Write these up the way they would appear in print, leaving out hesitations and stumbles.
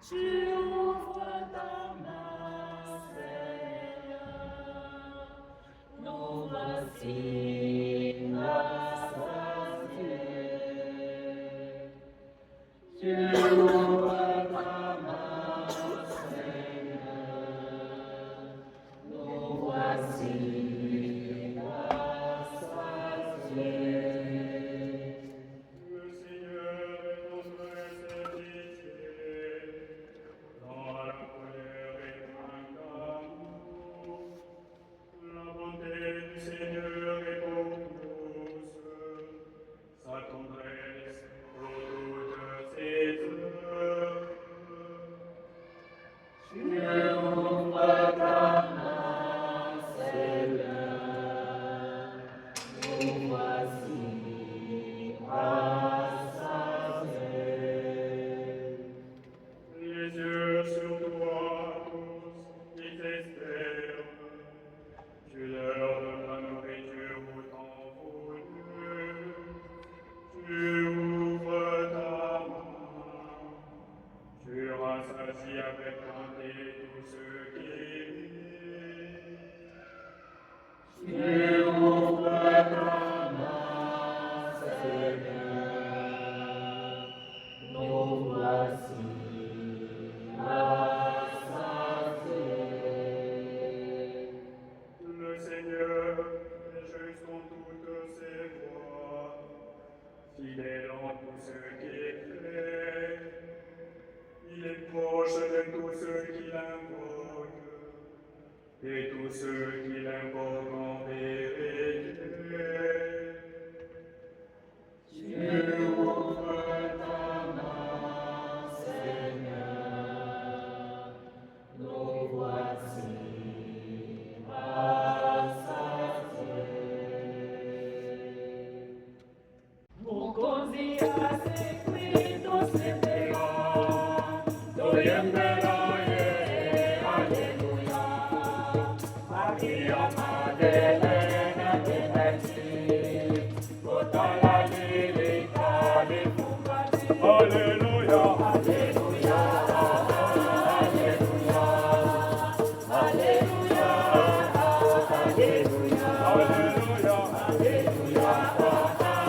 Tu ouvres ta main, Seigneur, nous voici rassasiés. Tu ouvres ta main, Seigneur, nous voici rassasiés. Le Seigneur est notre serviteur, dans la colère et dans l'amour. La bonté du Seigneur est pour tous, sa tendresse pour toutes ses œuvres. Tu ouvres ta main, Seigneur, nous voici rassasiés. Les yeux sur toi tous qui t'espèrent, tu leur donnes la nourriture au temps voulu. Tu ouvres ta main, tu rassasies avec bonté tous ceux qui vivent. Tu ouvres ta main, Seigneur, nous voici rassasiés. Le Seigneur est juste en toutes ses voies, fidèle en tout ce qu'il fait. Il est proche de tous ceux qui l'invoquent, et tous ceux qui l'invoquent en vérité. Tu ouvres ta main, Seigneur, nous voici rassasiés. Mwokozi asekwido sepera, toyembera ye, Alleluia. Maria Maddalena tenati, kotala lilika lifumati. Alléluia, Alleluia, Alleluia, Alleluia, Alleluia, Alléluia, Alleluia, Alleluia, Alleluia,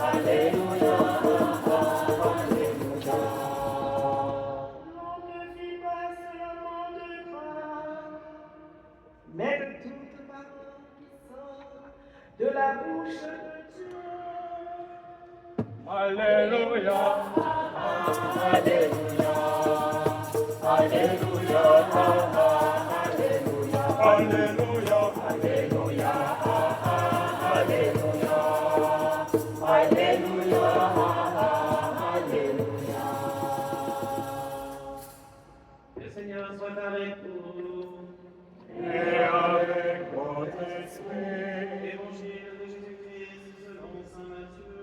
Alleluia. On ne vit pas seulement de pain, mais de toute parole qui sort de la bouche de Dieu. Alléluia, Alléluia, Alléluia, Alléluia, Alléluia, Alléluia, Alléluia, Alléluia, Alléluia. Le Seigneur soit avec vous. et avec votre esprit. Évangile de Jésus-Christ selon saint Matthieu.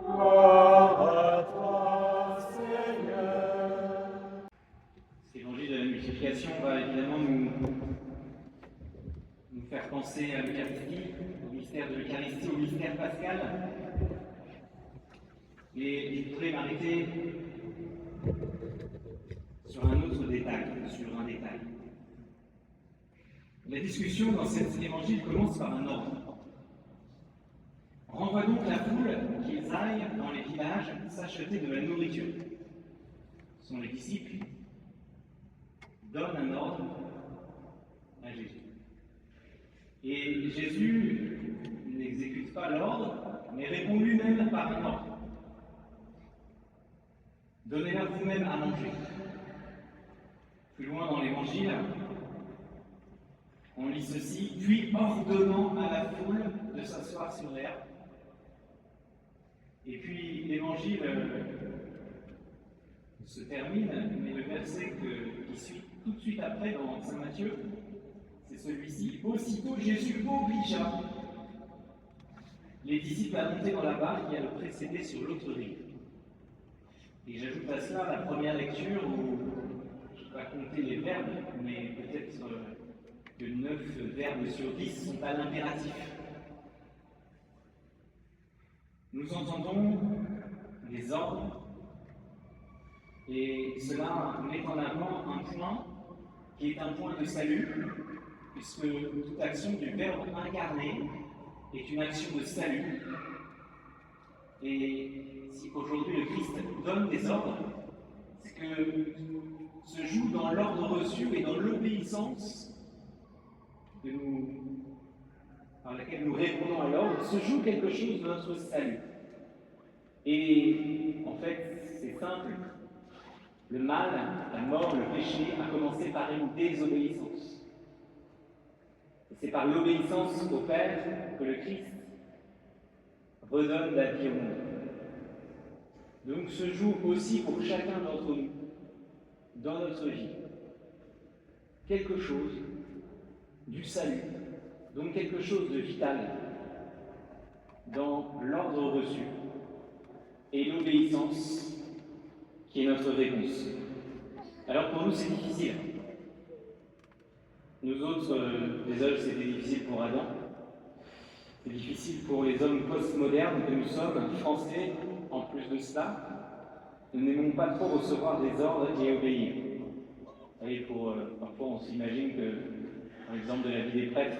Gloire à toi, Seigneur. Cet évangile de la multiplication va évidemment nous faire penser à l'Eucharistie, au mystère de l'Eucharistie, au mystère pascal. Et je voudrais m'arrêter sur un autre détail, sur un détail. La discussion dans cet évangile commence par un ordre. Renvoie donc la foule qu'ils aillent dans les villages s'acheter de la nourriture. Ce sont les disciples donne un ordre à Jésus. Et Jésus n'exécute pas l'ordre, mais répond lui-même par un ordre. Donnez-leur vous-même à manger. Plus loin dans l'Évangile, on lit ceci, puis ordonnant à la foule de s'asseoir sur l'herbe. Et puis l'Évangile se termine, mais le verset qui suit tout de suite après dans Saint Matthieu, c'est celui-ci. Aussitôt Jésus obligea les disciples à monter dans la barque et à le précéder sur l'autre rive. Et j'ajoute à cela la première lecture où je ne vais pas compter les verbes, mais peut-être que 9 verbes sur 10 sont à l'impératif. Nous entendons des ordres Et cela met en avant un point qui est un point de salut, puisque toute action du Verbe incarné est une action de salut. Et si aujourd'hui le Christ donne des ordres, c'est que se joue dans l'ordre reçu et dans l'obéissance par laquelle nous répondons à l'ordre, se joue quelque chose de notre salut. Et en fait, c'est simple. Le mal, la mort, le péché a commencé par une désobéissance. Et c'est par l'obéissance au Père que le Christ redonne la vie au monde. Donc se joue aussi pour chacun d'entre nous, dans notre vie, quelque chose du salut, donc quelque chose de vital dans l'ordre reçu et l'obéissance qui est notre réponse. Alors pour nous c'est difficile. Nous autres, désolé, c'était difficile pour Adam. C'est difficile pour les hommes postmodernes que nous sommes, français, en plus de cela. Nous n'aimons pas trop recevoir des ordres et obéir. Vous voyez, parfois on s'imagine que, par exemple, de la vie des prêtres,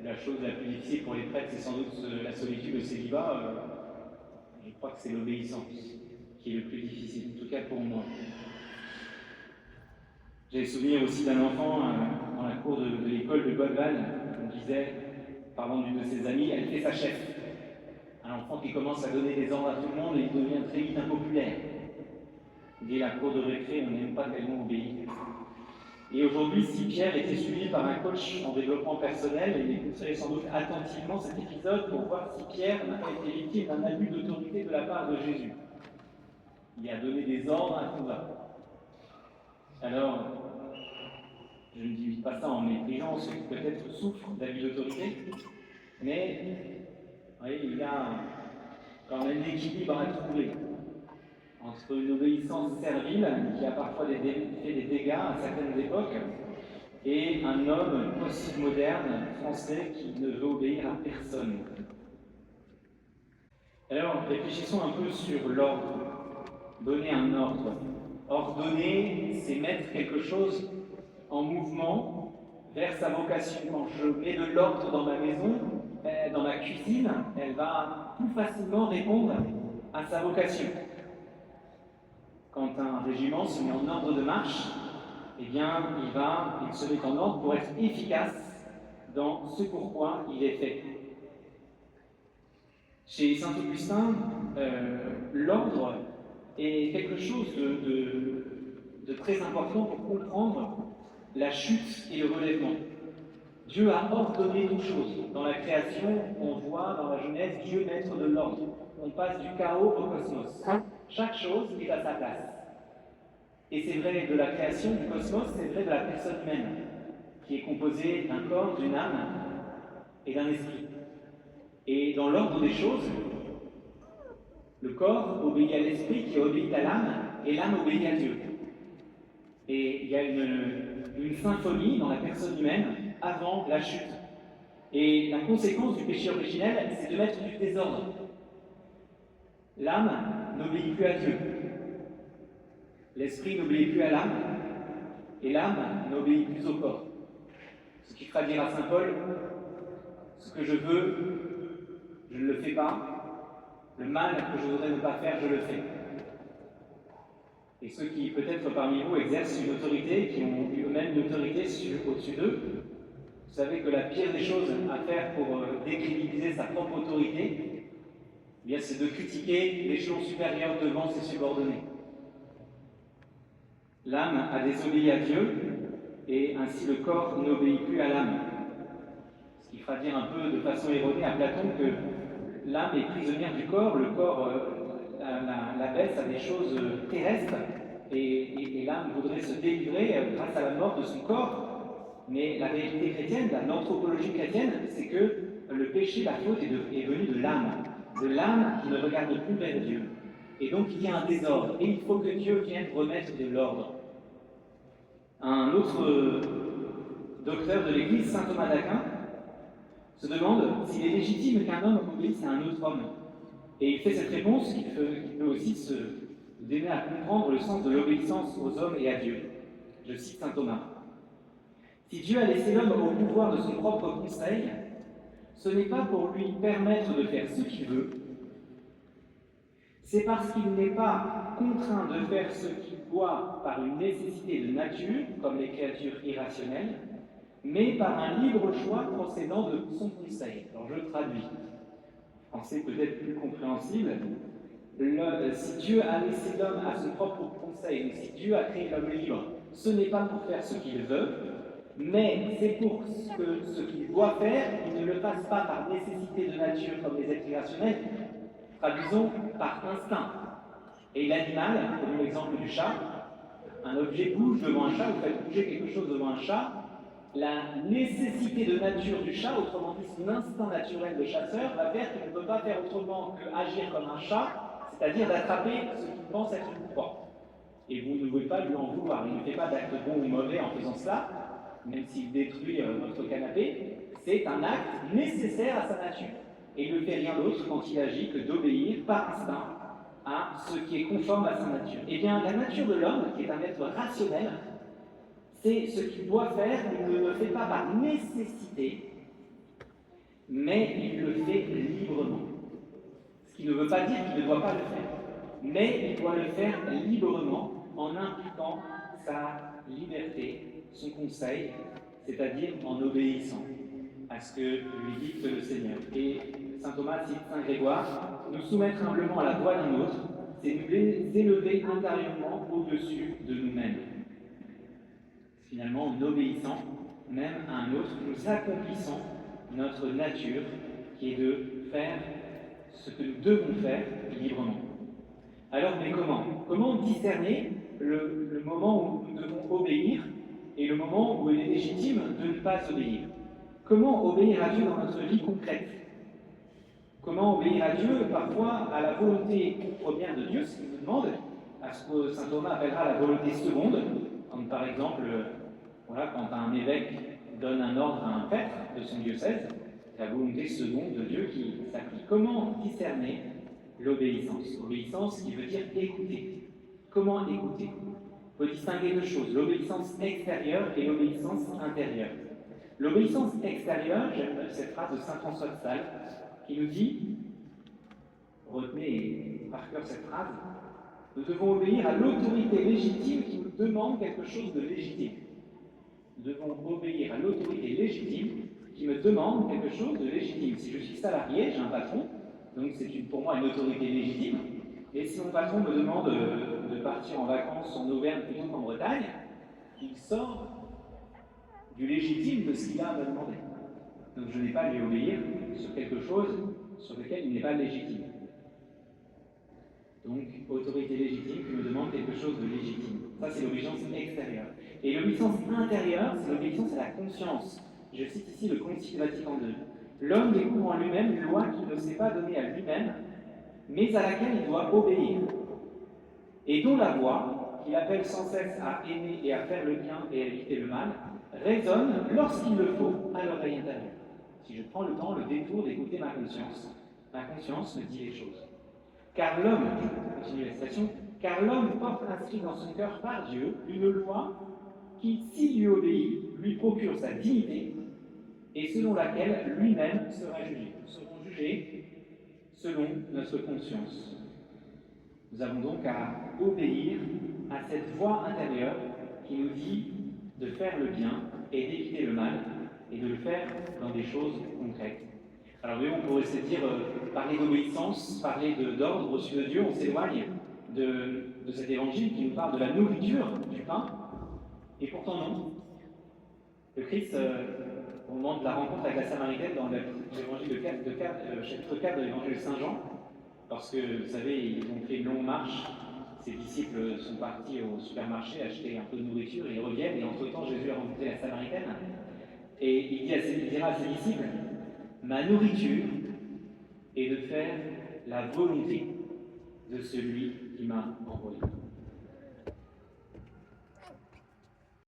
la chose la plus difficile pour les prêtres, c'est sans doute la solitude, le célibat. Je crois que c'est l'obéissance qui est le plus difficile, en tout cas pour moi. J'ai le souvenir aussi d'un enfant dans la cour de l'école de Bonneval, on disait, parlant d'une de ses amies, elle fait sa chef. Un enfant qui commence à donner des ordres à tout le monde et il devient très vite impopulaire. Dès la cour de récré, on n'aime pas tellement obéir. Et aujourd'hui, si Pierre était suivi par un coach en développement personnel, il écouterait sans doute attentivement cet épisode pour voir si Pierre n'a pas été victime d'un abus d'autorité de la part de Jésus. Il a donné des ordres à tout va. Alors, je ne dis pas ça en méprisant ceux qui peut-être souffrent d'abus d'autorité, mais voyez, il y a quand même l'équilibre à trouver entre une obéissance servile qui a parfois fait des dégâts à certaines époques et un homme post-moderne français qui ne veut obéir à personne. Alors, réfléchissons un peu sur l'ordre. Donner un ordre. Ordonner, c'est mettre quelque chose en mouvement vers sa vocation. Quand je mets de l'ordre dans ma maison, dans ma cuisine, elle va plus facilement répondre à sa vocation. Quand un régiment se met en ordre de marche, eh bien, il se met en ordre pour être efficace dans ce pourquoi il est fait. Chez Saint-Augustin, l'ordre est quelque chose de très important pour comprendre la chute et le relèvement. Dieu a ordonné toutes choses. Dans la création, on voit dans la Genèse Dieu mettre de l'ordre. On passe du chaos au cosmos. Chaque chose est à sa place. Et c'est vrai de la création du cosmos, c'est vrai de la personne humaine, qui est composée d'un corps, d'une âme et d'un esprit. Et dans l'ordre des choses, le corps obéit à l'esprit qui obéit à l'âme, et l'âme obéit à Dieu. Et il y a une symphonie dans la personne humaine avant la chute. Et la conséquence du péché originel, c'est de mettre du désordre. L'âme n'obéit plus à Dieu. L'esprit n'obéit plus à l'âme. Et l'âme n'obéit plus au corps. Ce qui fera dire à saint Paul, ce que je veux, je ne le fais pas. Le mal que je voudrais ne pas faire, je le fais. Et ceux qui, peut-être parmi vous, exercent une autorité, qui ont eu eux-mêmes une autorité au-dessus d'eux, vous savez que la pire des choses à faire pour décrédibiliser sa propre autorité, eh bien, c'est de critiquer l'échelon supérieur devant ses subordonnés. L'âme a désobéi à Dieu, et ainsi le corps n'obéit plus à l'âme. Ce qui fera dire un peu de façon erronée à Platon que l'âme est prisonnière du corps, le corps la baisse à des choses terrestres, et l'âme voudrait se délivrer grâce à la mort de son corps. Mais la vérité chrétienne, l'anthropologie chrétienne, c'est que le péché, la faute est venue de l'âme qui ne regarde plus vers Dieu. Et donc il y a un désordre, et il faut que Dieu vienne remettre de l'ordre. Un autre docteur de l'Église, saint Thomas d'Aquin, se demande s'il est légitime qu'un homme obéisse à un autre homme. Et il fait cette réponse qu'il peut aussi nous aider à comprendre le sens de l'obéissance aux hommes et à Dieu. Je cite saint Thomas. Si Dieu a laissé l'homme au pouvoir de son propre conseil, ce n'est pas pour lui permettre de faire ce qu'il veut, c'est parce qu'il n'est pas contraint de faire ce qu'il doit par une nécessité de nature, comme les créatures irrationnelles, mais par un libre choix procédant de son conseil. Alors je traduis. En français peut-être plus compréhensible. Si Dieu a laissé l'homme à son propre conseil, donc si Dieu a créé l'homme libre, ce n'est pas pour faire ce qu'il veut, mais c'est pour que ce qu'il doit faire, il ne le fasse pas par nécessité de nature comme les êtres irrationnels, traduisons par instinct. Et l'animal, prenons l'exemple du chat, un objet bouge devant un chat, vous faites bouger quelque chose devant un chat, la nécessité de nature du chat, autrement dit son instinct naturel de chasseur, va faire qu'il ne peut pas faire autrement que agir comme un chat, c'est-à-dire d'attraper ce qu'il pense être une proie. Et vous ne pouvez pas lui en vouloir, il ne fait pas d'acte bon ou mauvais en faisant cela, même s'il détruit votre canapé, c'est un acte nécessaire à sa nature. Et il ne fait rien d'autre quand il agit que d'obéir par instinct à ce qui est conforme à sa nature. Eh bien, la nature de l'homme, qui est un être rationnel, c'est ce qu'il doit faire, il ne le fait pas par nécessité, mais il le fait librement. Ce qui ne veut pas dire qu'il ne doit pas le faire, mais il doit le faire librement en impliquant sa liberté, son conseil, c'est-à-dire en obéissant à ce que lui dicte le Seigneur. Et saint Thomas cite saint Grégoire, nous soumettre humblement à la voix d'un autre, c'est nous élever intérieurement au-dessus de nous-mêmes. Finalement, en obéissant même à un autre, nous accomplissons notre nature qui est de faire ce que nous devons faire librement. Alors, mais comment? Comment discerner le moment où nous devons obéir et le moment où il est légitime de ne pas obéir? Comment obéir à Dieu dans notre vie concrète? Comment obéir à Dieu, parfois à la volonté première de Dieu, ce qu'il nous demande, à ce que saint Thomas appellera la volonté seconde, comme par exemple, voilà, quand un évêque donne un ordre à un prêtre de son diocèse, c'est la volonté seconde de Dieu qui s'applique. Comment discerner l'obéissance? Obéissance qui veut dire écouter. Comment écouter? Il faut distinguer deux choses, l'obéissance extérieure et l'obéissance intérieure. L'obéissance extérieure, j'aime cette phrase de saint François de Sales, qui nous dit, retenez par cœur cette phrase, nous devons obéir à l'autorité légitime qui nous demande quelque chose de légitime. Nous devons obéir à l'autorité légitime qui me demande quelque chose de légitime. Si je suis salarié, j'ai un patron, donc c'est pour moi une autorité légitime. Et si mon patron me demande de partir en vacances en Auvergne plutôt qu'en Bretagne, il sort du légitime de ce qu'il a à me demander. Donc je n'ai pas à lui obéir sur quelque chose sur lequel il n'est pas légitime. Donc, autorité légitime qui me demande quelque chose de légitime. Ça, c'est l'obéissance extérieure. Et l'obéissance intérieure, c'est l'obéissance à la conscience. Je cite ici le Concile Vatican II. L'homme découvre en lui-même une loi qu'il ne s'est pas donnée à lui-même, mais à laquelle il doit obéir. Et dont la voix, qu'il appelle sans cesse à aimer et à faire le bien et à éviter le mal, résonne lorsqu'il le faut à l'oreille intérieure. Si je prends le temps, le détour d'écouter ma conscience me dit les choses. Car l'homme, je continue la citation, car l'homme porte inscrit dans son cœur par Dieu une loi qui, s'il lui obéit, lui procure sa dignité et selon laquelle lui-même sera jugé. Nous serons jugés selon notre conscience. Nous avons donc à obéir à cette voix intérieure qui nous dit de faire le bien et d'éviter le mal et de le faire dans des choses concrètes. Alors oui, on pourrait se dire, parler d'obéissance, parler d'ordre reçu de Dieu, on s'éloigne de cet évangile qui nous parle de la nourriture, du pain, et pourtant non. Le Christ, au moment de la rencontre avec la Samaritaine dans l'évangile chapitre 4 de l'évangile de Saint Jean, lorsque, vous savez, ils ont fait une longue marche, ses disciples sont partis au supermarché acheter un peu de nourriture, et ils reviennent, et entre-temps Jésus a rencontré la Samaritaine, et il dira à ses disciples, ma nourriture est de faire la volonté de celui qui m'a envoyé.